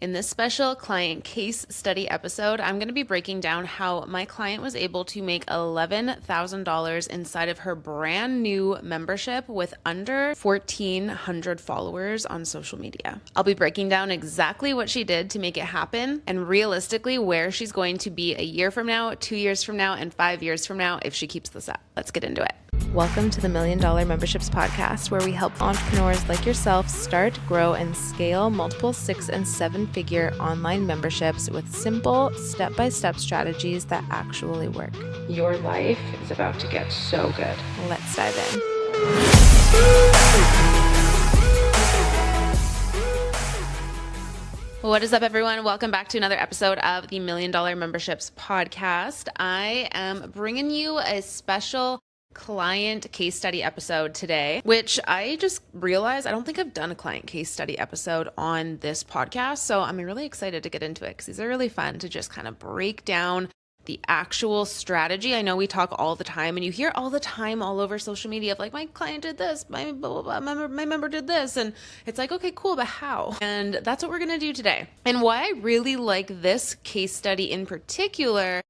In this special client case study episode, I'm going to be breaking down how my client was able to make $11,000 inside of her brand new membership with under 1,400 followers on social media. I'll be breaking down exactly what she did to make it happen and realistically where she's going to be a year from now, 2 years from now, and 5 years from now if she keeps this up. Let's get into it. Welcome to the $1 Million Memberships Podcast, where we help entrepreneurs like yourself start, grow, and scale multiple 6- and 7-figure online memberships with simple step-by-step strategies that actually work. Your life is about to get so good. Let's dive in. What is up, everyone? Welcome back to another episode of the $1 Million Memberships Podcast. I am bringing you a special client case study episode today, which I just realized I don't think I've done a client case study episode on this podcast. So I'm really excited to get into it because these are really fun to just kind of break down the actual strategy. I know we talk all the time and you hear all the time all over social media of like, my client did this, my blah, blah, blah, my member did this. And it's like, okay, cool, but how? And that's what we're going to do today. And why I really like this case study in particular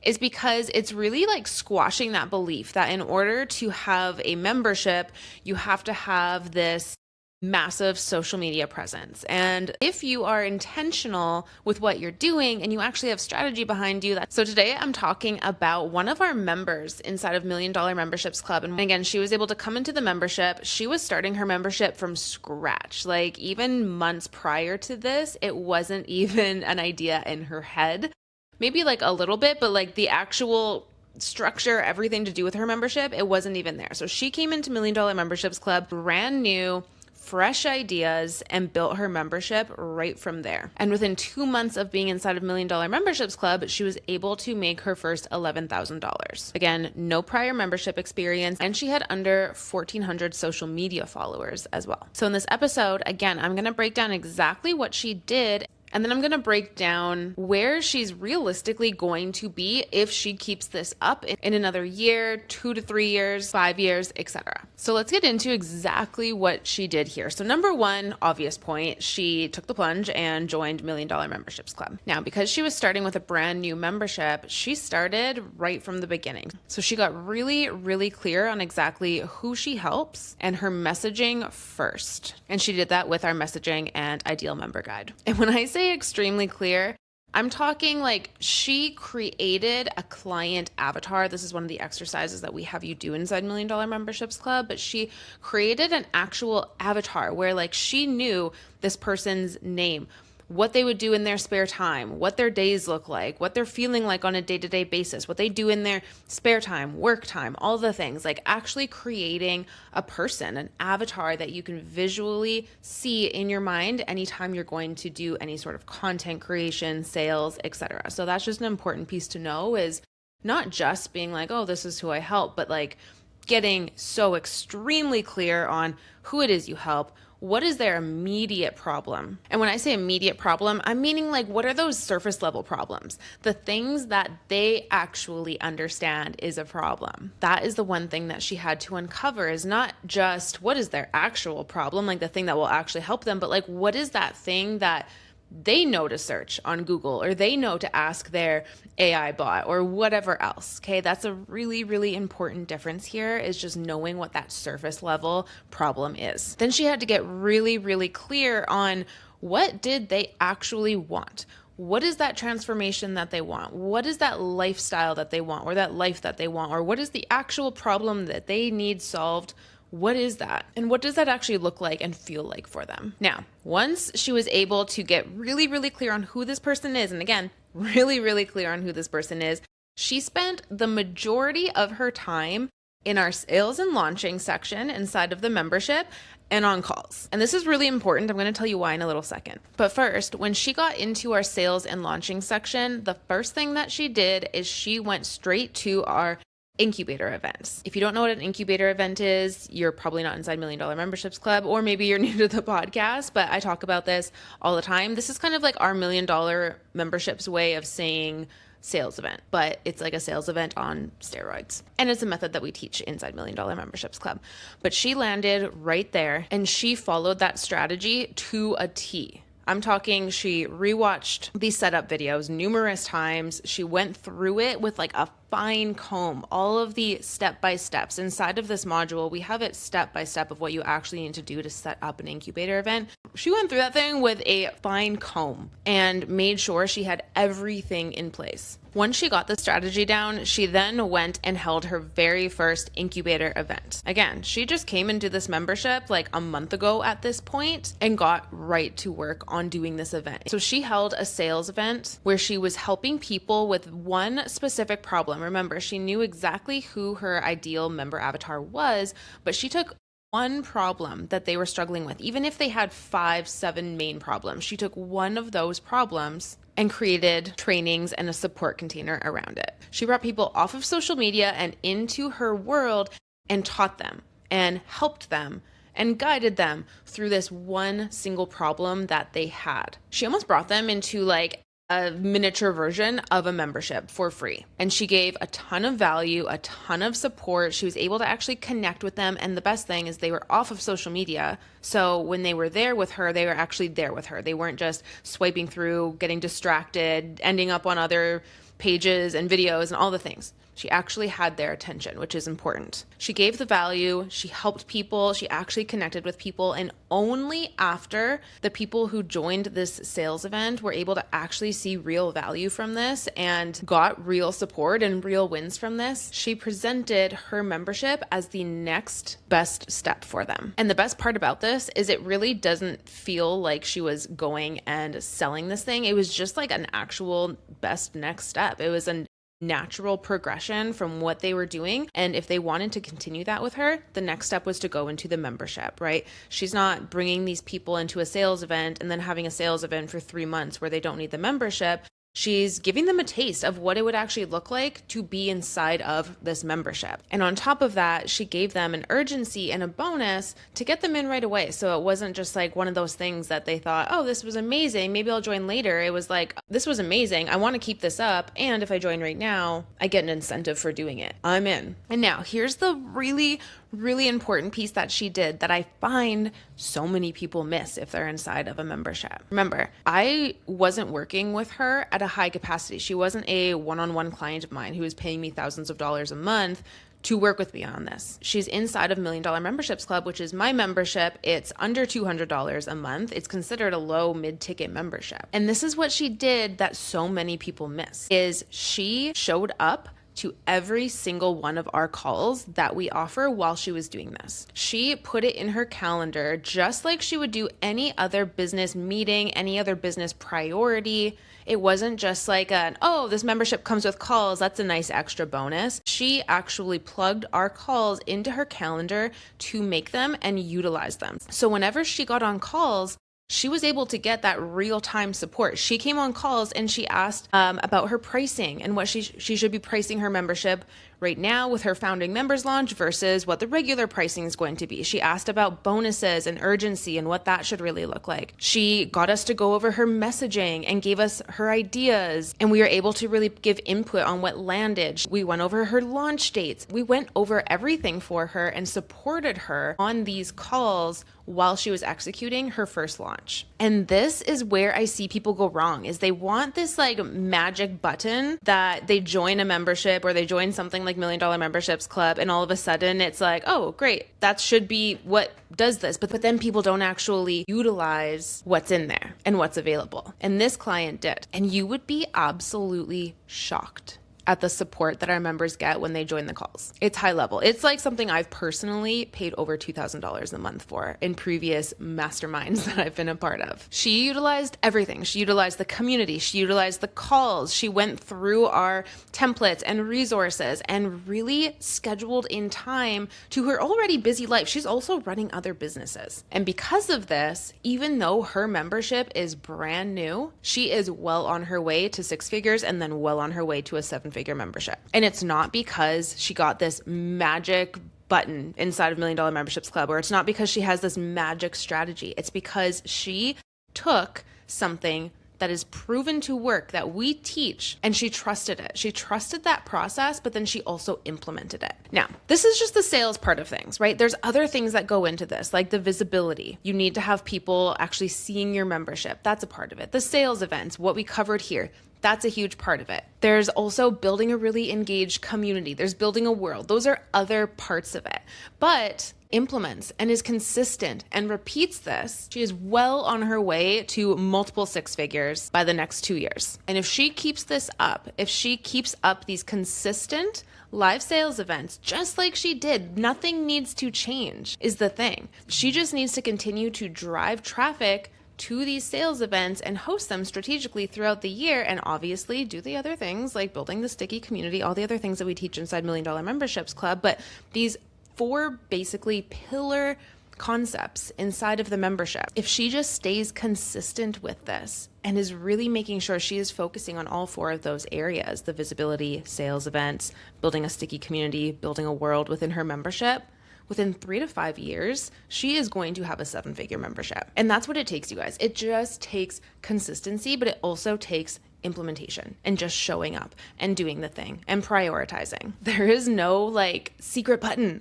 is because it's really like squashing that belief that in order to have a membership, you have to have this massive social media presence. And if you are intentional with what you're doing and you actually have strategy behind you, so today I'm talking about one of our members inside of $1 Million Memberships Club. And again, she was able to come into the membership. She was starting her membership from scratch. Like even months prior to this, it wasn't even an idea in her head. Maybe like a little bit, but like the actual structure, everything to do with her membership, it wasn't even there. So she came into $1 Million Memberships Club, brand new, fresh ideas, and built her membership right from there. And within 2 months of being inside of $1 Million Memberships Club, she was able to make her first $11,000. Again, no prior membership experience, and she had under 1,400 social media followers as well. So in this episode, again, I'm going to break down exactly what she did. And then I'm going to break down where she's realistically going to be if she keeps this up in another year, 2 to 3 years, 5 years, etc. So let's get into exactly what she did here. So number one, obvious point, she took the plunge and joined $1 Million Memberships Club. Now, because she was starting with a brand new membership, she started right from the beginning. So she got really, really clear on exactly who she helps and her messaging first. And she did that with our messaging and ideal member guide. And when I say extremely clear, I'm talking like she created a client avatar. This is one of the exercises that we have you do inside $1 Million Memberships Club, but she created an actual avatar where like she knew this person's name, what they would do in their spare time, what their days look like, what they're feeling like on a day-to-day basis, what they do in their spare time, work time, all the things, like actually creating a person, an avatar that you can visually see in your mind anytime you're going to do any sort of content creation, sales, etc. So that's just an important piece to know, is not just being like, oh, this is who I help, but like getting so extremely clear on who it is you help. What is their immediate problem? And when I say immediate problem, I'm meaning like, what are those surface level problems? The things that they actually understand is a problem. That is the one thing that she had to uncover, is not just what is their actual problem, like the thing that will actually help them, but like, what is that thing that they know to search on Google, or they know to ask their AI bot or whatever else. Okay. That's a really, really important difference here, is just knowing what that surface level problem is. Then she had to get really, really clear on what did they actually want? What is that transformation that they want? What is that lifestyle that they want, or that life that they want? Or what is the actual problem that they need solved? What is that? And what does that actually look like and feel like for them? Now, once she was able to get really, really clear on who this person is, and again, really, really clear on who this person is, she spent the majority of her time in our sales and launching section inside of the membership and on calls. And this is really important. I'm going to tell you why in a little second. But first, when she got into our sales and launching section, the first thing that she did is she went straight to our incubator events. If you don't know what an incubator event is, you're probably not inside $1 Million Memberships Club, or maybe you're new to the podcast, but I talk about this all the time. This is kind of like our $1 Million Memberships way of saying sales event, but it's like a sales event on steroids. And it's a method that we teach inside $1 Million Memberships Club. But she landed right there and she followed that strategy to a T. I'm talking she rewatched these setup videos numerous times. She went through it with like a fine comb, all of the step-by-steps. Inside of this module, we have it step-by-step of what you actually need to do to set up an incubator event. She went through that thing with a fine comb and made sure she had everything in place. Once she got the strategy down, she then went and held her very first incubator event. Again, she just came into this membership like a month ago at this point and got right to work on doing this event. So she held a sales event where she was helping people with one specific problem. Remember, she knew exactly who her ideal member avatar was, but she took one problem that they were struggling with. Even if they had 5, 7 main problems, she took one of those problems and created trainings and a support container around it. She brought people off of social media and into her world and taught them and helped them and guided them through this one single problem that they had. She almost brought them into like a miniature version of a membership for free. And she gave a ton of value, a ton of support. She was able to actually connect with them. And the best thing is they were off of social media. So when they were there with her, they were actually there with her. They weren't just swiping through, getting distracted, ending up on other pages and videos and all the things. She actually had their attention, which is important. She gave the value, she helped people, she actually connected with people, and only after the people who joined this sales event were able to actually see real value from this and got real support and real wins from this, she presented her membership as the next best step for them. And the best part about this is it really doesn't feel like she was going and selling this thing. It was just like an actual best next step. It was a natural progression from what they were doing. And if they wanted to continue that with her, the next step was to go into the membership, right? She's not bringing these people into a sales event and then having a sales event for 3 months where they don't need the membership. She's giving them a taste of what it would actually look like to be inside of this membership. And on top of that, she gave them an urgency and a bonus to get them in right away. So it wasn't just like one of those things that they thought, oh, this was amazing, maybe I'll join later. It was like, this was amazing, I want to keep this up. And if I join right now, I get an incentive for doing it. I'm in. And now here's the really important piece that she did that I find so many people miss if they're inside of a membership. Remember, I wasn't working with her at a high capacity. She wasn't a one-on-one client of mine who was paying me thousands of dollars a month to work with me on this. She's inside of $1 Million Memberships Club, which is my membership. It's under $200 a month. It's considered a low mid-ticket membership. And this is what she did that so many people miss, is she showed up to every single one of our calls that we offer while she was doing this. She put it in her calendar just like she would do any other business meeting, any other business priority. It wasn't just like oh, this membership comes with calls, that's a nice extra bonus. She actually plugged our calls into her calendar to make them and utilize them. So whenever she got on calls, she was able to get that real-time support. She came on calls and she asked about her pricing and what she should be pricing her membership right now with her founding members launch versus what the regular pricing is going to be. She asked about bonuses and urgency and what that should really look like. She got us to go over her messaging and gave us her ideas, and we were able to really give input on what landed. We went over her launch dates. We went over everything for her and supported her on these calls while she was executing her first launch. And this is where I see people go wrong, is they want this like magic button that they join a membership or they join something like $1 Million Memberships Club, and all of a sudden it's like, oh, great, that should be what does this. But then people don't actually utilize what's in there and what's available. And this client did. And you would be absolutely shocked at the support that our members get when they join the calls. It's high level. It's like something I've personally paid over $2,000 a month for in previous masterminds that I've been a part of. She utilized everything. She utilized the community. She utilized the calls. She went through our templates and resources and really scheduled in time to her already busy life. She's also running other businesses. And because of this, even though her membership is brand new, she is well on her way to 6 figures and then well on her way to a 7-figure membership. And it's not because she got this magic button inside of $1 Million Memberships Club, or it's not because she has this magic strategy. It's because she took something that is proven to work that we teach, and she trusted it. She trusted that process, but then she also implemented it. Now, this is just the sales part of things, right? There's other things that go into this, like the visibility. You need to have people actually seeing your membership. That's a part of it. The sales events, what we covered here, that's a huge part of it. There's also building a really engaged community. There's building a world. Those are other parts of it. But implements and is consistent and repeats this, she is well on her way to multiple six figures by the next 2 years. And if she keeps this up, if she keeps up these consistent live sales events, just like she did, nothing needs to change is the thing. She just needs to continue to drive traffic to these sales events and host them strategically throughout the year, and obviously do the other things like building the sticky community, all the other things that we teach inside $1 Million Memberships Club. But these 4 basically pillar concepts inside of the membership, if she just stays consistent with this and is really making sure she is focusing on all 4 of those areas, the visibility, sales events, building a sticky community, building a world within her membership, within 3 to 5 years, she is going to have a 7-figure membership. And that's what it takes, you guys. It just takes consistency, but it also takes implementation and just showing up and doing the thing and prioritizing. There is no like secret button.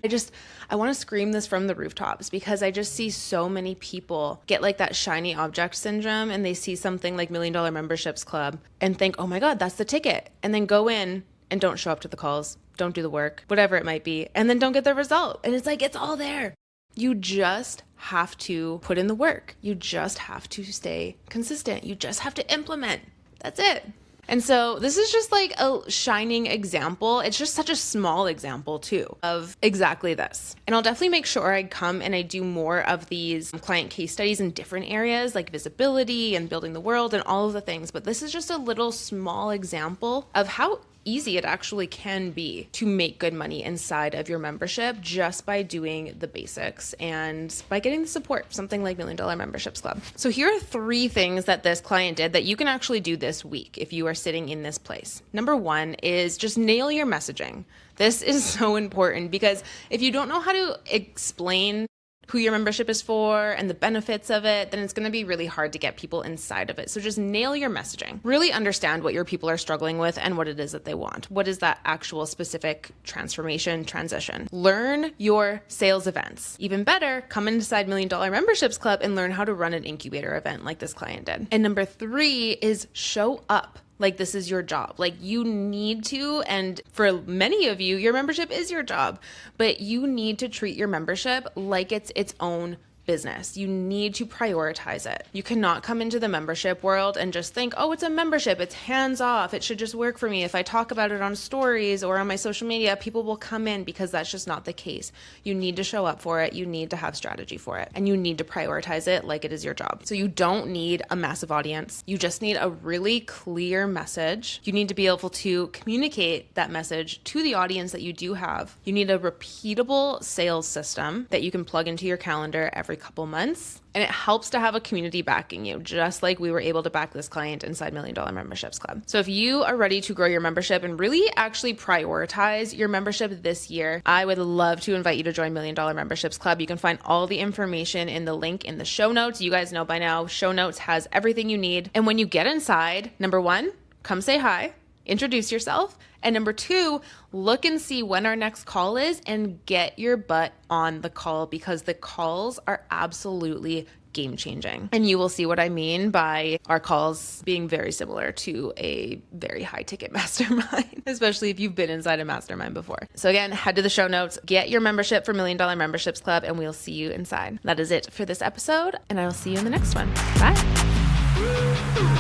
I want to scream this from the rooftops because I just see so many people get like that shiny object syndrome, and they see something like $1 Million Memberships Club and think, oh my God, that's the ticket. And then go in and don't show up to the calls, don't do the work, whatever it might be, and then don't get the result. And it's like, it's all there. You just have to put in the work. You just have to stay consistent. You just have to implement. That's it. And so this is just like a shining example. It's just such a small example too of exactly this. And I'll definitely make sure I come and I do more of these client case studies in different areas like visibility and building the world and all of the things. But this is just a little small example of how easy it actually can be to make good money inside of your membership just by doing the basics and by getting the support, something like $1 Million Memberships Club. So here are 3 things that this client did that you can actually do this week if you are sitting in this place. Number 1 is just nail your messaging. This is so important because if you don't know how to explain who your membership is for and the benefits of it, then it's going to be really hard to get people inside of it. So just nail your messaging. Really understand what your people are struggling with and what it is that they want. What is that actual specific transformation, transition? Learn your sales events. Even better, come inside $1 Million Memberships Club and learn how to run an incubator event like this client did. And number 3 is show up. Like this is your job. Like you need to, and for many of you, your membership is your job, but you need to treat your membership like it's its own business. You need to prioritize it. You cannot come into the membership world and just think, oh, it's a membership. It's hands off. It should just work for me. If I talk about it on stories or on my social media, people will come in, because that's just not the case. You need to show up for it. You need to have strategy for it, and you need to prioritize it like it is your job. So you don't need a massive audience. You just need a really clear message. You need to be able to communicate that message to the audience that you do have. You need a repeatable sales system that you can plug into your calendar every couple months. And it helps to have a community backing you, just like we were able to back this client inside $1 Million Memberships Club. So if you are ready to grow your membership and really actually prioritize your membership this year, I would love to invite you to join $1 Million Memberships Club. You can find all the information in the link in the show notes. You guys know by now, show notes has everything you need. And when you get inside, number 1, come say hi, introduce yourself. And number 2, look and see when our next call is and get your butt on the call, because the calls are absolutely game changing. And you will see what I mean by our calls being very similar to a very high ticket mastermind, especially if you've been inside a mastermind before. So again, head to the show notes, get your membership for $1 Million Memberships Club, and we'll see you inside. That is it for this episode, and I will see you in the next one. Bye.